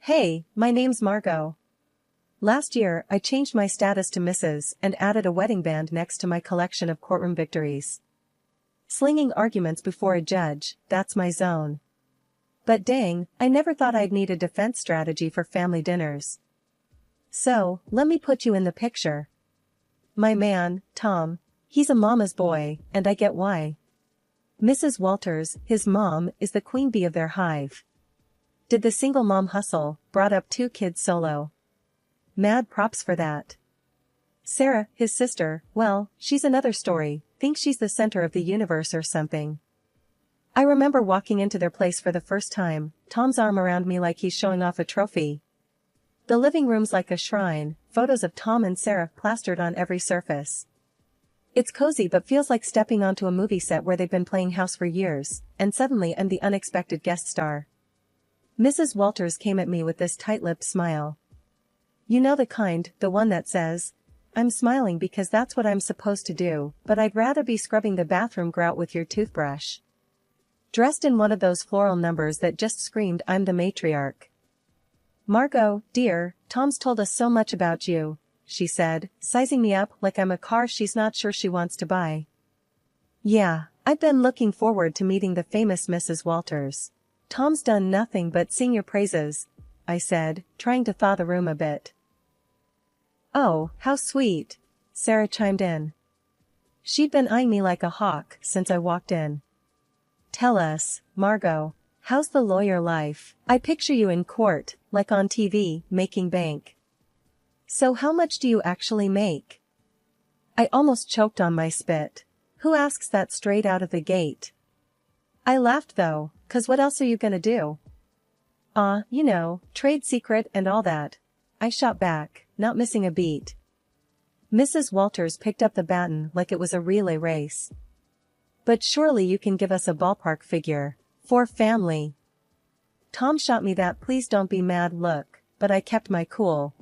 Hey, my name's Margot. Last year, I changed my status to Mrs. and added a wedding band next to my collection of courtroom victories. Slinging arguments before a judge, that's my zone. But dang, I never thought I'd need a defense strategy for family dinners. So, let me put you in the picture. My man, Tom, he's a mama's boy, and I get why. Mrs. Walters, his mom, is the queen bee of their hive. Did the single mom hustle, brought up 2 kids solo. Mad props for that. Sarah, his sister, well, she's another story, thinks she's the center of the universe or something. I remember walking into their place for the first time, Tom's arm around me like he's showing off a trophy. The living room's like a shrine, photos of Tom and Sarah plastered on every surface. It's cozy but feels like stepping onto a movie set where they've been playing house for years, and suddenly I'm the unexpected guest star. Mrs. Walters came at me with this tight-lipped smile. You know the kind, the one that says, I'm smiling because that's what I'm supposed to do, but I'd rather be scrubbing the bathroom grout with your toothbrush. Dressed in one of those floral numbers that just screamed I'm the matriarch. Margot, dear, Tom's told us so much about you, she said, sizing me up like I'm a car she's not sure she wants to buy. Yeah, I've been looking forward to meeting the famous Mrs. Walters. Tom's done nothing but sing your praises, I said, trying to thaw the room a bit. Oh, how sweet, Sarah chimed in. She'd been eyeing me like a hawk since I walked in. Tell us, Margot, how's the lawyer life? I picture you in court, like on TV, making bank. So how much do you actually make? I almost choked on my spit. Who asks that straight out of the gate? I laughed though, 'cause what else are you gonna do? You know, trade secret and all that. I shot back, not missing a beat. Mrs. Walters picked up the baton like it was a relay race. But surely you can give us a ballpark figure. For family. Tom shot me that please don't be mad look, but I kept my cool.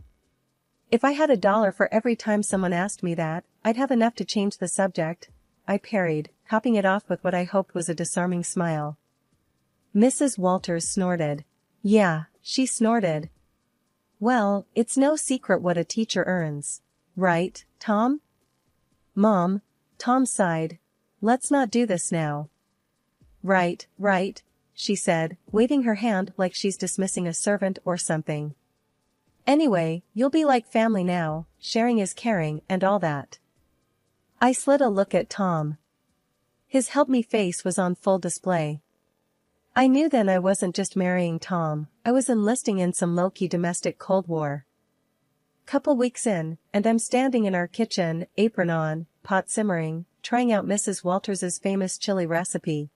If I had $1 for every time someone asked me that, I'd have enough to change the subject, I parried, topping it off with what I hoped was a disarming smile. Mrs. Walters snorted. Yeah, she snorted. Well, it's no secret what a teacher earns. Right, Tom? Mom, Tom sighed. Let's not do this now. Right, she said, waving her hand like she's dismissing a servant or something. Anyway, you'll be like family now, sharing is caring and all that. I slid a look at Tom. His help-me face was on full display. I knew then I wasn't just marrying Tom, I was enlisting in some low-key domestic Cold War. Couple weeks in, and I'm standing in our kitchen, apron on, pot simmering, trying out Mrs. Walters's famous chili recipe.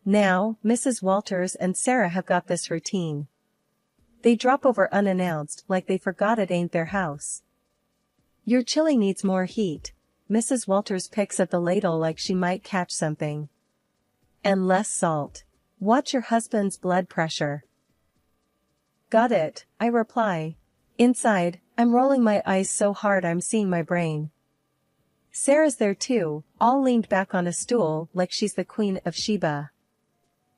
Now, Mrs. Walters and Sarah have got this routine. They drop over unannounced like they forgot it ain't their house. Your chili needs more heat. Mrs. Walters picks at the ladle like she might catch something. And less salt. Watch your husband's blood pressure. Got it, I reply. Inside, I'm rolling my eyes so hard I'm seeing my brain. Sarah's there too, all leaned back on a stool like she's the Queen of Sheba.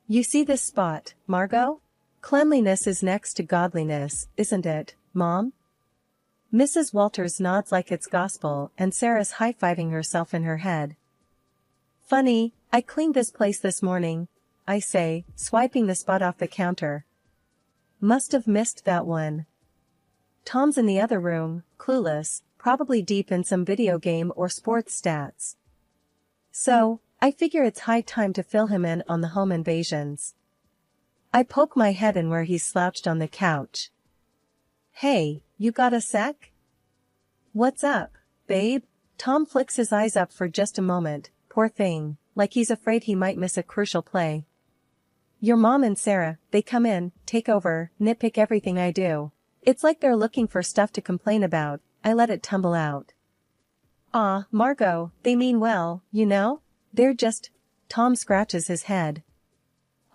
You see this spot, Margot? Cleanliness is next to godliness, isn't it, Mom? Mrs. Walters nods like it's gospel and Sarah's high-fiving herself in her head. Funny, I cleaned this place this morning, I say, swiping the spot off the counter. Must have missed that one. Tom's in the other room, clueless, probably deep in some video game or sports stats. So, I figure it's high time to fill him in on the home invasions. I poke my head in where he's slouched on the couch. Hey, you got a sec? What's up, babe? Tom flicks his eyes up for just a moment, poor thing, like he's afraid he might miss a crucial play. Your mom and Sarah, they come in, take over, nitpick everything I do. It's like they're looking for stuff to complain about, I let it tumble out. Margot, they mean well, you know? They're just... Tom scratches his head.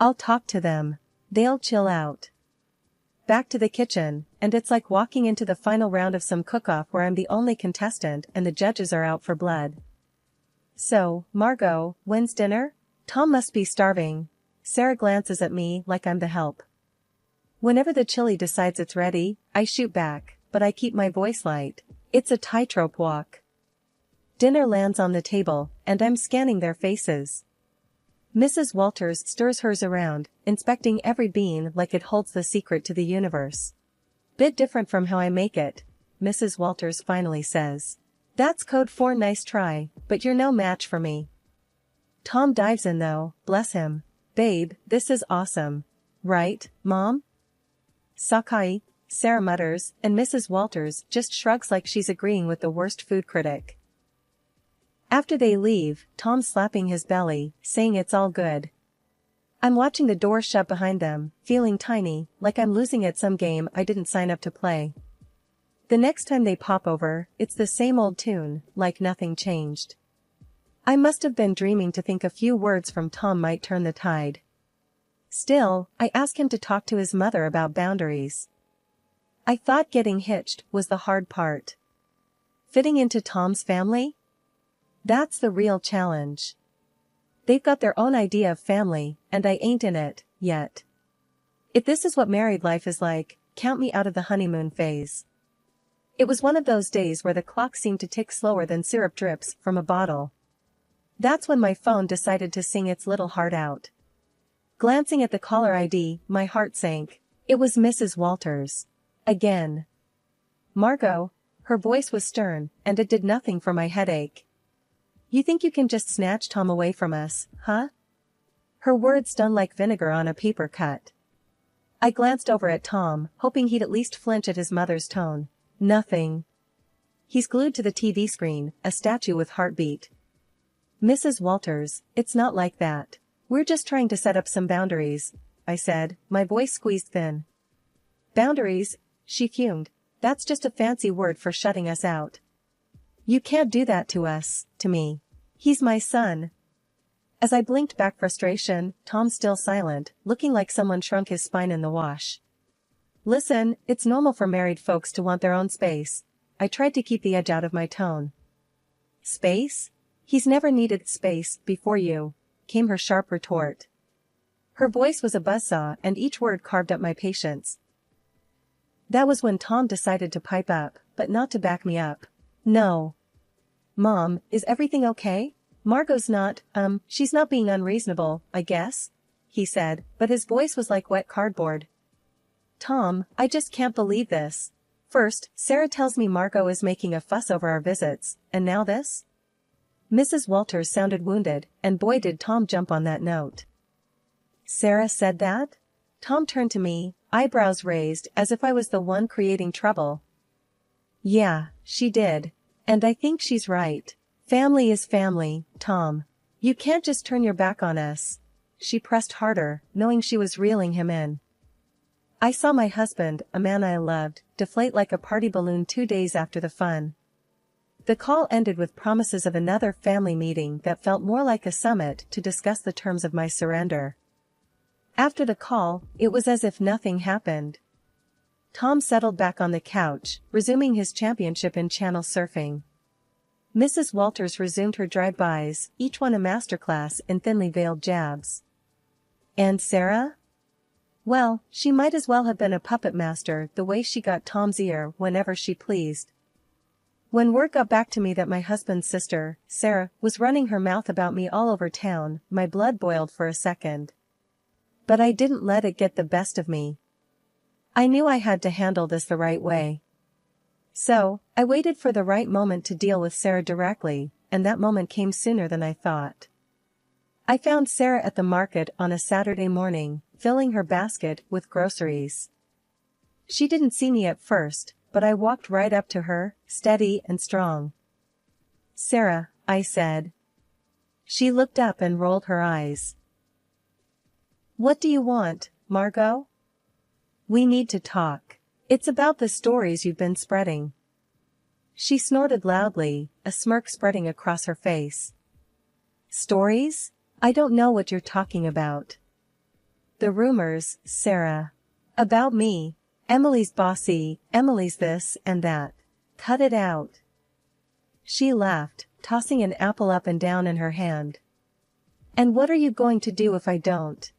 I'll talk to them. They'll chill out. Back to the kitchen, and it's like walking into the final round of some cook-off where I'm the only contestant and the judges are out for blood. So, Margot, when's dinner? Tom must be starving. Sarah glances at me like I'm the help. Whenever the chili decides it's ready, I shoot back, but I keep my voice light. It's a tightrope walk. Dinner lands on the table, and I'm scanning their faces. Mrs. Walters stirs hers around, inspecting every bean like it holds the secret to the universe. Bit different from how I make it, Mrs. Walters finally says. That's code for nice try, but you're no match for me. Tom dives in though, bless him. Babe, this is awesome. Right, Mom? Sakai, Sarah mutters, and Mrs. Walters just shrugs like she's agreeing with the worst food critic. After they leave, Tom's slapping his belly, saying it's all good. I'm watching the door shut behind them, feeling tiny, like I'm losing at some game I didn't sign up to play. The next time they pop over, it's the same old tune, like nothing changed. I must have been dreaming to think a few words from Tom might turn the tide. Still, I ask him to talk to his mother about boundaries. I thought getting hitched was the hard part. Fitting into Tom's family? That's the real challenge. They've got their own idea of family, and I ain't in it, yet. If this is what married life is like, count me out of the honeymoon phase. It was one of those days where the clock seemed to tick slower than syrup drips from a bottle. That's when my phone decided to sing its little heart out. Glancing at the caller ID, my heart sank. It was Mrs. Walters. Again. Margot. Her voice was stern, and it did nothing for my headache. You think you can just snatch Tom away from us, huh? Her words stung like vinegar on a paper cut. I glanced over at Tom, hoping he'd at least flinch at his mother's tone. Nothing. He's glued to the TV screen, a statue with heartbeat. Mrs. Walters, it's not like that. We're just trying to set up some boundaries, I said, my voice squeezed thin. Boundaries, she fumed. That's just a fancy word for shutting us out. You can't do that to us, to me. He's my son. As I blinked back frustration, Tom still silent, looking like someone shrunk his spine in the wash. Listen, it's normal for married folks to want their own space. I tried to keep the edge out of my tone. Space? He's never needed space before you, came her sharp retort. Her voice was a buzzsaw and each word carved up my patience. That was when Tom decided to pipe up, but not to back me up. No. Mom, is everything okay? Margot's not, she's not being unreasonable, I guess, he said, but his voice was like wet cardboard. Tom, I just can't believe this. First, Sarah tells me Margot is making a fuss over our visits, and now this? Mrs. Walters sounded wounded, and boy did Tom jump on that note. Sarah said that? Tom turned to me, eyebrows raised as if I was the one creating trouble. Yeah, she did. And I think she's right. Family is family, Tom. You can't just turn your back on us. She pressed harder, knowing she was reeling him in. I saw my husband, a man I loved, deflate like a party balloon 2 days after the fun. The call ended with promises of another family meeting that felt more like a summit to discuss the terms of my surrender. After the call, it was as if nothing happened. Tom settled back on the couch, resuming his championship in channel surfing. Mrs. Walters resumed her drive-bys, each one a masterclass in thinly veiled jabs. And Sarah? Well, she might as well have been a puppet master the way she got Tom's ear whenever she pleased. When word got back to me that my husband's sister, Sarah, was running her mouth about me all over town, my blood boiled for a second. But I didn't let it get the best of me. I knew I had to handle this the right way. So, I waited for the right moment to deal with Sarah directly, and that moment came sooner than I thought. I found Sarah at the market on a Saturday morning, filling her basket with groceries. She didn't see me at first, but I walked right up to her, steady and strong. Sarah, I said. She looked up and rolled her eyes. What do you want, Margot? We need to talk. It's about the stories you've been spreading. She snorted loudly, a smirk spreading across her face. Stories? I don't know what you're talking about. The rumors, Sarah. About me. Emily's bossy, Emily's this and that. Cut it out. She laughed, tossing an apple up and down in her hand. And what are you going to do if I don't?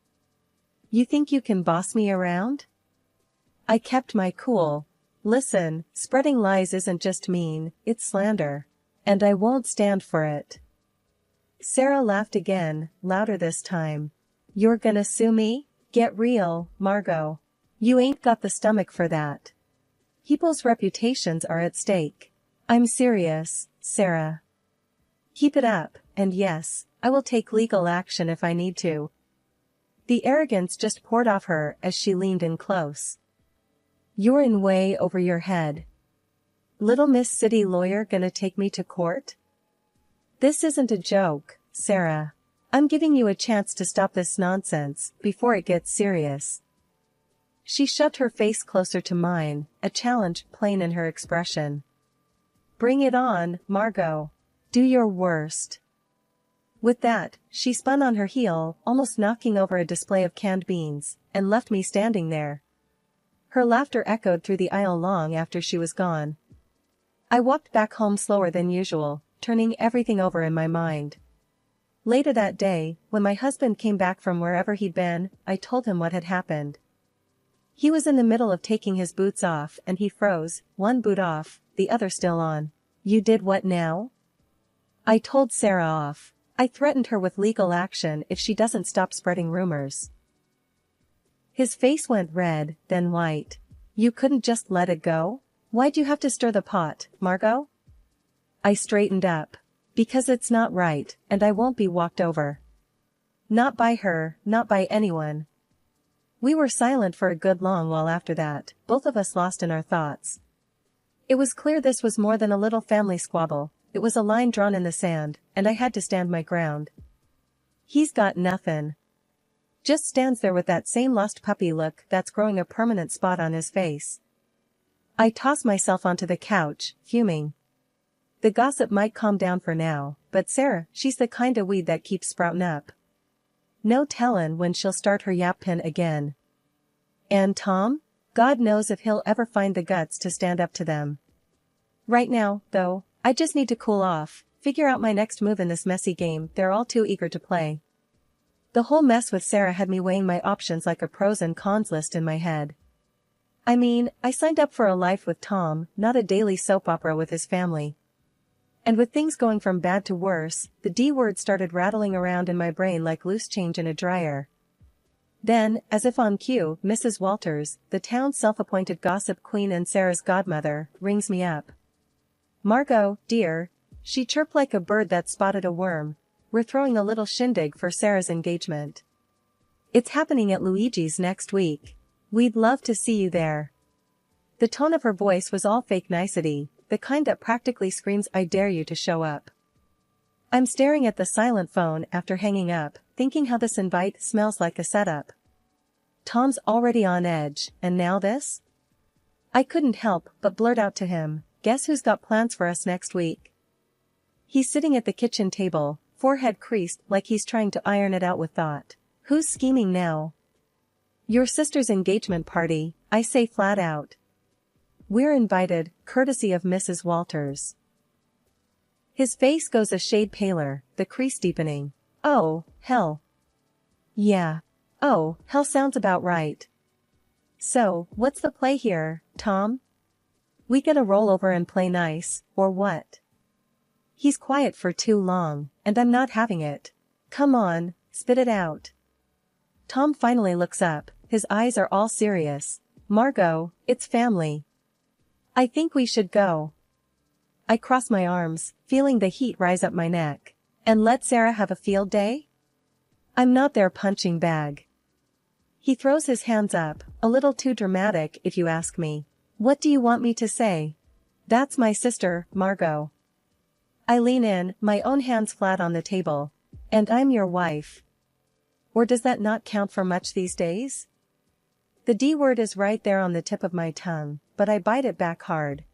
You think you can boss me around? I kept my cool. Listen, spreading lies isn't just mean, it's slander. And I won't stand for it. Sarah laughed again, louder this time. You're gonna sue me? Get real, Margot. You ain't got the stomach for that. People's reputations are at stake. I'm serious, Sarah. Keep it up, and yes, I will take legal action if I need to. The arrogance just poured off her as she leaned in close. You're in way over your head. Little Miss City Lawyer gonna take me to court? This isn't a joke, Sarah. I'm giving you a chance to stop this nonsense before it gets serious. She shoved her face closer to mine, a challenge plain in her expression. Bring it on, Margot. Do your worst. With that, she spun on her heel, almost knocking over a display of canned beans, and left me standing there. Her laughter echoed through the aisle long after she was gone. I walked back home slower than usual, turning everything over in my mind. Later that day, when my husband came back from wherever he'd been, I told him what had happened. He was in the middle of taking his boots off and he froze, one boot off, the other still on. You did what now? I told Sarah off. I threatened her with legal action if she doesn't stop spreading rumors. His face went red, then white. You couldn't just let it go? Why'd you have to stir the pot, Margot? I straightened up. Because it's not right, and I won't be walked over. Not by her, not by anyone. We were silent for a good long while after that, both of us lost in our thoughts. It was clear this was more than a little family squabble, it was a line drawn in the sand, and I had to stand my ground. He's got nothin'. Just stands there with that same lost puppy look that's growing a permanent spot on his face. I tossed myself onto the couch, fuming. The gossip might calm down for now, but Sarah, she's the kinda weed that keeps sprouting up. No tellin' when she'll start her yapkin again. And Tom? God knows if he'll ever find the guts to stand up to them. Right now, though, I just need to cool off, figure out my next move in this messy game they're all too eager to play. The whole mess with Sarah had me weighing my options like a pros and cons list in my head. I mean, I signed up for a life with Tom, not a daily soap opera with his family. And with things going from bad to worse, the D word started rattling around in my brain like loose change in a dryer. Then, as if on cue, Mrs. Walters, the town's self-appointed gossip queen and Sarah's godmother, rings me up. Margot, dear, she chirped like a bird that spotted a worm. We're throwing a little shindig for Sarah's engagement. It's happening at Luigi's next week. We'd love to see you there. The tone of her voice was all fake nicety, the kind that practically screams I dare you to show up. I'm staring at the silent phone after hanging up, thinking how this invite smells like a setup. Tom's already on edge, and now this? I couldn't help but blurt out to him, guess who's got plans for us next week? He's sitting at the kitchen table, forehead creased like he's trying to iron it out with thought. Who's scheming now? Your sister's engagement party, I say flat out. We're invited, courtesy of Mrs. Walters. His face goes a shade paler, the crease deepening. Oh, hell. Yeah. Oh, hell sounds about right. So, what's the play here, Tom? We gonna roll over and play nice, or what? He's quiet for too long, and I'm not having it. Come on, spit it out. Tom finally looks up, his eyes are all serious. Margot, it's family. I think we should go. I cross my arms, feeling the heat rise up my neck. And let Sarah have a field day? I'm not their punching bag. He throws his hands up, a little too dramatic if you ask me. What do you want me to say? That's my sister, Margot. I lean in, my own hands flat on the table. And I'm your wife. Or does that not count for much these days? The D word is right there on the tip of my tongue, but I bite it back hard.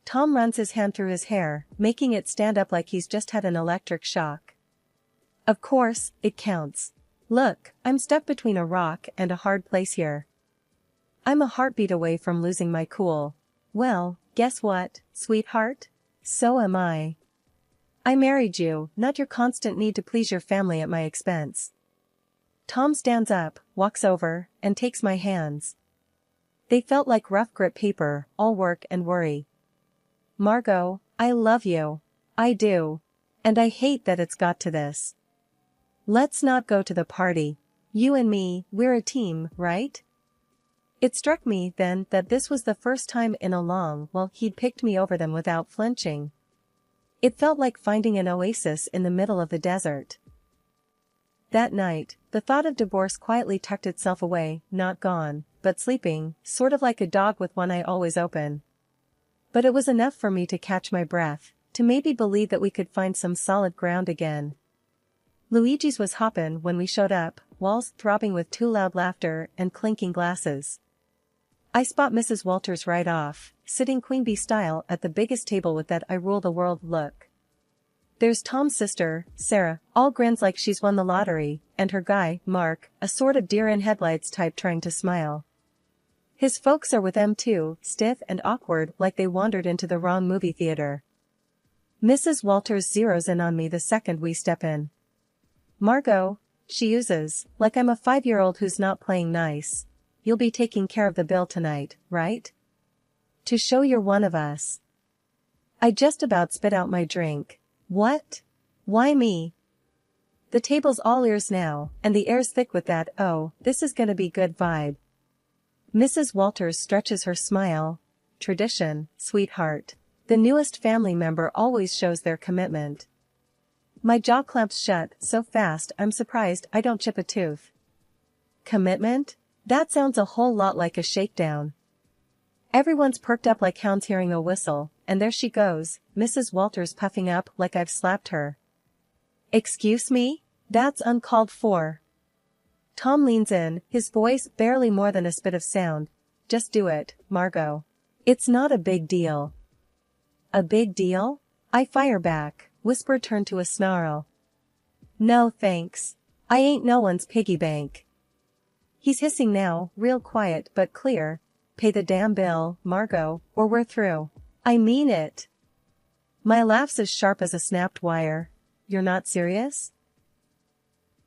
Tom runs his hand through his hair, making it stand up like he's just had an electric shock. Of course, it counts. Look, I'm stuck between a rock and a hard place here. I'm a heartbeat away from losing my cool. Well, guess what, sweetheart? So am I. I married you, not your constant need to please your family at my expense. Tom stands up, walks over, and takes my hands. They felt like rough grit paper, all work and worry. Margot, I love you. I do. And I hate that it's got to this. Let's not go to the party. You and me, we're a team, right? It struck me then that this was the first time in a long while he'd picked me over them without flinching. It felt like finding an oasis in the middle of the desert. That night, the thought of divorce quietly tucked itself away, not gone, but sleeping, sort of like a dog with one eye always open. But it was enough for me to catch my breath, to maybe believe that we could find some solid ground again. Luigi's was hoppin' when we showed up, walls throbbing with too loud laughter and clinking glasses. I spot Mrs. Walters right off, sitting queen bee style at the biggest table with that I rule the world look. There's Tom's sister, Sarah, all grins like she's won the lottery, and her guy, Mark, a sort of deer-in-headlights type trying to smile. His folks are with them too, stiff and awkward like they wandered into the wrong movie theater. Mrs. Walters zeroes in on me the second we step in. Margot, she uses, like I'm a 5-year-old who's not playing nice. You'll be taking care of the bill tonight, right? To show you're one of us. I just about spit out my drink. What? Why me? The table's all ears now, and the air's thick with that "oh, this is gonna be good" vibe. Mrs. Walters stretches her smile. Tradition, sweetheart. The newest family member always shows their commitment. My jaw clamps shut so fast I'm surprised I don't chip a tooth. Commitment? That sounds a whole lot like a shakedown. Everyone's perked up like hounds hearing a whistle, and there she goes, Mrs. Walters puffing up like I've slapped her. Excuse me? That's uncalled for. Tom leans in, his voice barely more than a spit of sound. Just do it, Margot. It's not a big deal. A big deal? I fire back, whisper turned to a snarl. No thanks. I ain't no one's piggy bank. He's hissing now, real quiet but clear. Pay the damn bill, Margot, or we're through. I mean it. My laugh's as sharp as a snapped wire. You're not serious?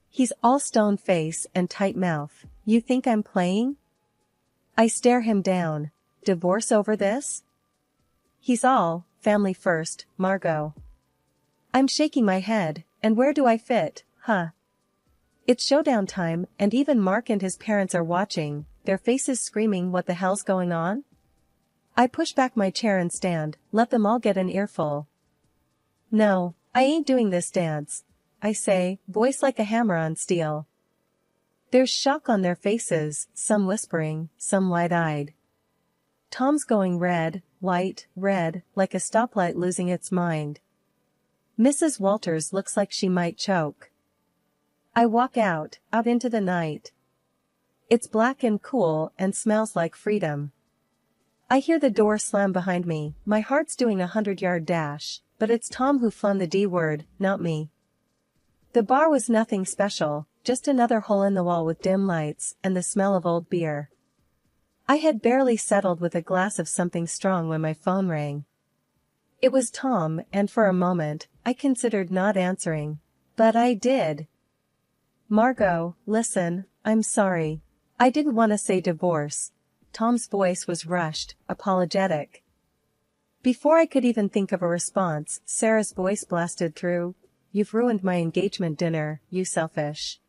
He's all stone face and tight mouth. You think I'm playing? I stare him down. Divorce over this? He's all, family first, Margot. I'm shaking my head, and where do I fit, huh? It's showdown time, and even Mark and his parents are watching, their faces screaming what the hell's going on? I push back my chair and stand, let them all get an earful. No, I ain't doing this dance, I say, voice like a hammer on steel. There's shock on their faces, some whispering, some wide-eyed. Tom's going red, white, red, like a stoplight losing its mind. Mrs. Walters looks like she might choke. I walk out into the night. It's black and cool and smells like freedom. I hear the door slam behind me, my heart's doing a 100-yard dash, but it's Tom who flung the D word, not me. The bar was nothing special, just another hole in the wall with dim lights and the smell of old beer. I had barely settled with a glass of something strong when my phone rang. It was Tom, and for a moment, I considered not answering. But I did. Margot, listen, I'm sorry. I didn't want to say divorce. Tom's voice was rushed, apologetic. Before I could even think of a response, Sarah's voice blasted through. You've ruined my engagement dinner, you selfish.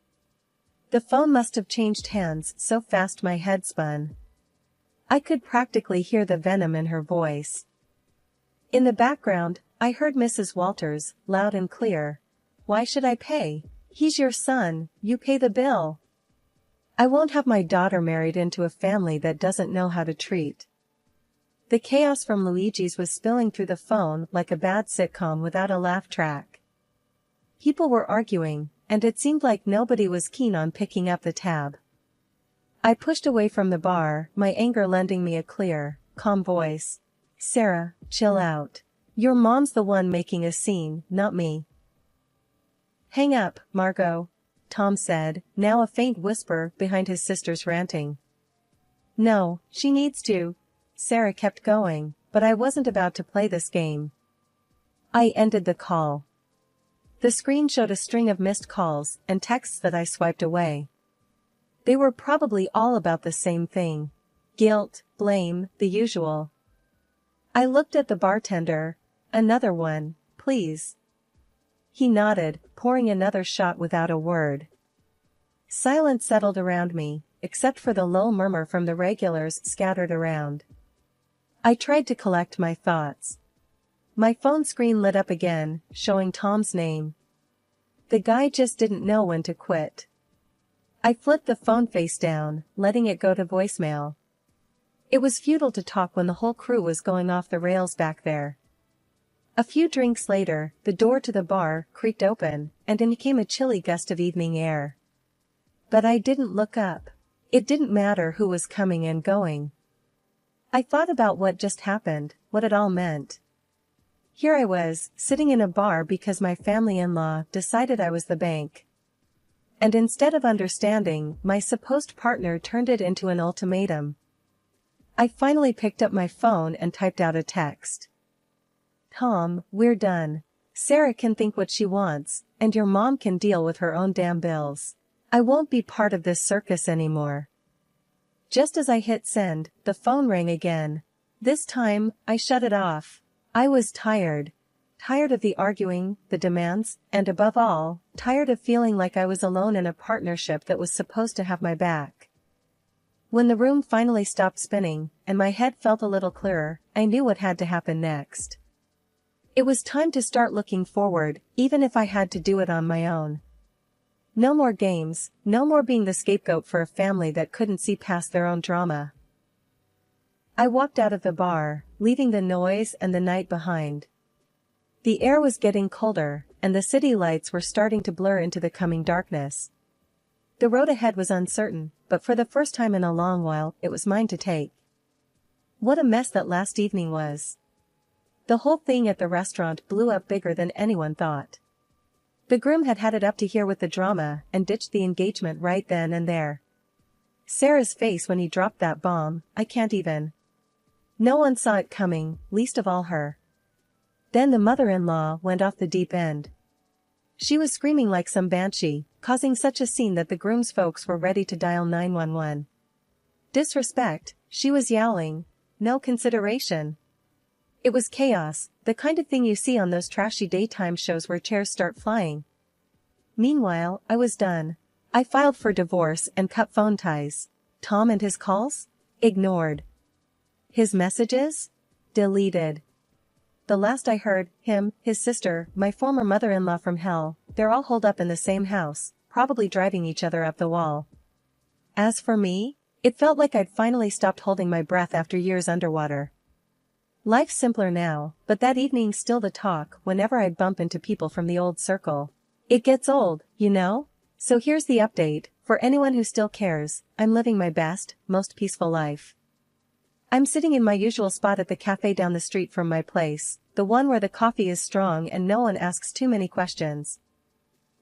The phone must have changed hands so fast my head spun. I could practically hear the venom in her voice. In the background, I heard Mrs. Walters, loud and clear. Why should I pay? He's your son, you pay the bill. I won't have my daughter married into a family that doesn't know how to treat. The chaos from Luigi's was spilling through the phone like a bad sitcom without a laugh track. People were arguing, and it seemed like nobody was keen on picking up the tab. I pushed away from the bar, my anger lending me a clear, calm voice. Sarah, chill out. Your mom's the one making a scene, not me. Hang up, Margot, Tom said, now a faint whisper behind his sister's ranting. No, she needs to. Sarah kept going, but I wasn't about to play this game. I ended the call. The screen showed a string of missed calls and texts that I swiped away. They were probably all about the same thing. Guilt, blame, the usual. I looked at the bartender. Another one, please. He nodded, pouring another shot without a word. Silence settled around me, except for the low murmur from the regulars scattered around. I tried to collect my thoughts. My phone screen lit up again, showing Tom's name. The guy just didn't know when to quit. I flipped the phone face down, letting it go to voicemail. It was futile to talk when the whole crew was going off the rails back there. A few drinks later, the door to the bar creaked open, and in came a chilly gust of evening air. But I didn't look up. It didn't matter who was coming and going. I thought about what just happened, what it all meant. Here I was, sitting in a bar because my family-in-law decided I was the bank. And instead of understanding, my supposed partner turned it into an ultimatum. I finally picked up my phone and typed out a text. Tom, we're done. Sarah can think what she wants, and your mom can deal with her own damn bills. I won't be part of this circus anymore. Just as I hit send, the phone rang again. This time, I shut it off. I was tired. Tired of the arguing, the demands, and above all, tired of feeling like I was alone in a partnership that was supposed to have my back. When the room finally stopped spinning, and my head felt a little clearer, I knew what had to happen next. It was time to start looking forward, even if I had to do it on my own. No more games, no more being the scapegoat for a family that couldn't see past their own drama. I walked out of the bar, leaving the noise and the night behind. The air was getting colder, and the city lights were starting to blur into the coming darkness. The road ahead was uncertain, but for the first time in a long while, it was mine to take. What a mess that last evening was. The whole thing at the restaurant blew up bigger than anyone thought. The groom had had it up to here with the drama and ditched the engagement right then and there. Sarah's face when he dropped that bomb, I can't even. No one saw it coming, least of all her. Then the mother-in-law went off the deep end. She was screaming like some banshee, causing such a scene that the groom's folks were ready to dial 911. Disrespect, she was yowling. No consideration. It was chaos, the kind of thing you see on those trashy daytime shows where chairs start flying. Meanwhile, I was done. I filed for divorce and cut phone ties. Tom and his calls? Ignored. His messages? Deleted. The last I heard, him, his sister, my former mother-in-law from hell, they're all holed up in the same house, probably driving each other up the wall. As for me, it felt like I'd finally stopped holding my breath after years underwater. Life's simpler now, but that evening's still the talk whenever I'd bump into people from the old circle. It gets old, you know? So here's the update, for anyone who still cares, I'm living my best, most peaceful life. I'm sitting in my usual spot at the cafe down the street from my place, the one where the coffee is strong and no one asks too many questions.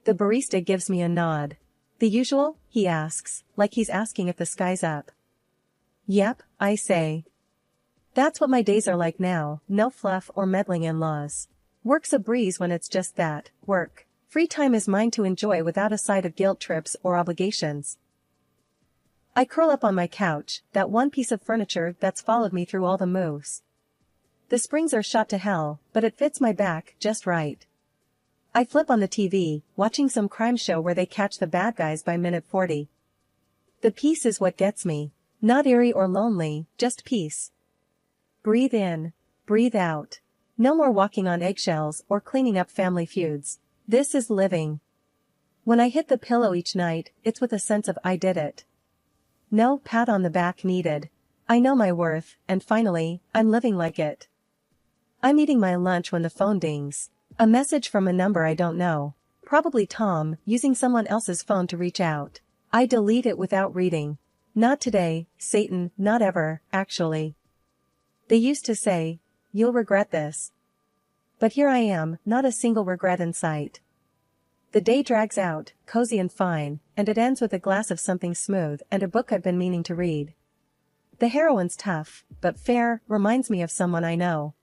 The barista gives me a nod. The usual, he asks, like he's asking if the sky's up. Yep, I say. That's what my days are like now, no fluff or meddling in-laws. Work's a breeze when it's just that, work. Free time is mine to enjoy without a side of guilt trips or obligations. I curl up on my couch, that one piece of furniture that's followed me through all the moves. The springs are shot to hell, but it fits my back just right. I flip on the TV, watching some crime show where they catch the bad guys by minute 40. The peace is what gets me. Not eerie or lonely, just peace. Breathe in, breathe out. No more walking on eggshells or cleaning up family feuds. This is living. When I hit the pillow each night, it's with a sense of I did it. No pat on the back needed. I know my worth, and finally, I'm living like it. I'm eating my lunch when the phone dings. A message from a number I don't know. Probably Tom, using someone else's phone to reach out. I delete it without reading. Not today, Satan, not ever, actually. They used to say, you'll regret this. But here I am, not a single regret in sight. The day drags out, cozy and fine, and it ends with a glass of something smooth and a book I've been meaning to read. The heroine's tough, but fair, reminds me of someone I know.